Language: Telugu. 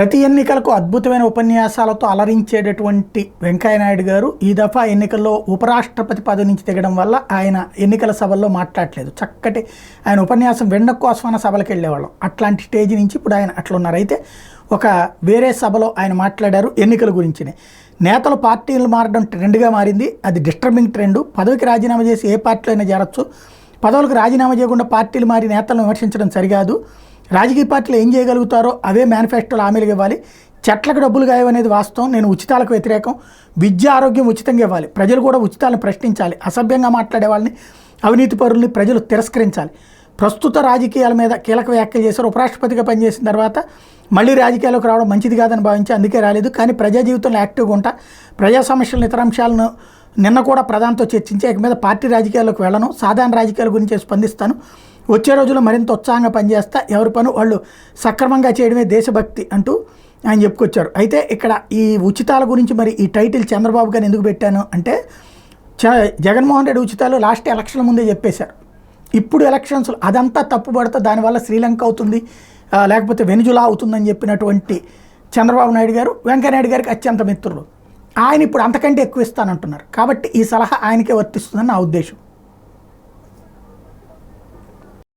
ప్రతి ఎన్నికలకు అద్భుతమైన ఉపన్యాసాలతో అలరించేటటువంటి వెంకయ్యనాయుడు గారు ఈ దఫా ఎన్నికల్లో ఉపరాష్ట్రపతి పదవి నుంచి దిగడం వల్ల ఆయన ఎన్నికల సభల్లో మాట్లాడలేదు. చక్కటి ఆయన ఉపన్యాసం వినడం కోసమైన సభలకు వెళ్ళేవాళ్ళం. అట్లాంటి స్టేజ్ నుంచి ఇప్పుడు ఆయన అట్లున్నారు. అయితే ఒక వేరే సభలో ఆయన మాట్లాడారు ఎన్నికల గురించినే. నేతలు పార్టీలు మారడం ట్రెండ్గా మారింది. అది డిస్టర్బింగ్ ట్రెండ్. పదవికి రాజీనామా చేసి ఏ పార్టీలో అయినా చేరొచ్చు. పదవులకు రాజీనామా చేయకుండా పార్టీలు మారి నేతలను విమర్శించడం సరికాదు. రాజకీయ పార్టీలు ఏం చేయగలుగుతారో అవే మేనిఫెస్టోలు హామీలు ఇవ్వాలి. చెట్లకు డబ్బులు గాయమనేది వాస్తవం. నేను ఉచితాలకు వ్యతిరేకం. విద్య ఆరోగ్యం ఉచితంగా ఇవ్వాలి. ప్రజలు కూడా ఉచితాలను ప్రశ్నించాలి. అసభ్యంగా మాట్లాడే వాళ్ళని, అవినీతి పరుల్ని ప్రజలు తిరస్కరించాలి. ప్రస్తుత రాజకీయాల మీద కీలక వ్యాఖ్యలు చేశారు. ఉపరాష్ట్రపతిగా పనిచేసిన తర్వాత మళ్ళీ రాజకీయాల్లోకి రావడం మంచిది కాదని భావించి అందుకే రాలేదు. కానీ ప్రజా జీవితంలో యాక్టివ్గా ఉంటా. ప్రజా సమస్యలను, ఇతర అంశాలను నిన్న కూడా ప్రధానితో చర్చించి ఇక మీద పార్టీ రాజకీయాల్లోకి వెళ్ళను. సాధారణ రాజకీయాల గురించి స్పందిస్తాను. వచ్చే రోజుల్లో మరింత ఉత్సాహంగా పనిచేస్తా. ఎవరి పను వాళ్ళు సక్రమంగా చేయడమే దేశభక్తి అంటూ ఆయన చెప్పుకొచ్చారు. అయితే ఇక్కడ ఈ ఉచితాల గురించి మరి ఈ టైటిల్ చంద్రబాబు గారిని ఎందుకు పెట్టాను అంటే, జగన్మోహన్ రెడ్డి ఉచితాలు లాస్ట్ ఎలక్షన్ల ముందే చెప్పేశారు. ఇప్పుడు ఎలక్షన్స్ అదంతా తప్పుపడితే దానివల్ల శ్రీలంక అవుతుంది, లేకపోతే వెనుజులా అవుతుందని చెప్పినటువంటి చంద్రబాబు నాయుడు గారు వెంకయ్యనాయుడు గారికి అత్యంత మిత్రులు. ఆయన ఇప్పుడు అంతకంటే ఎక్కువ ఇస్తానంటున్నారు. కాబట్టి ఈ సలహా ఆయనకే వర్తిస్తుందని నా ఉద్దేశం.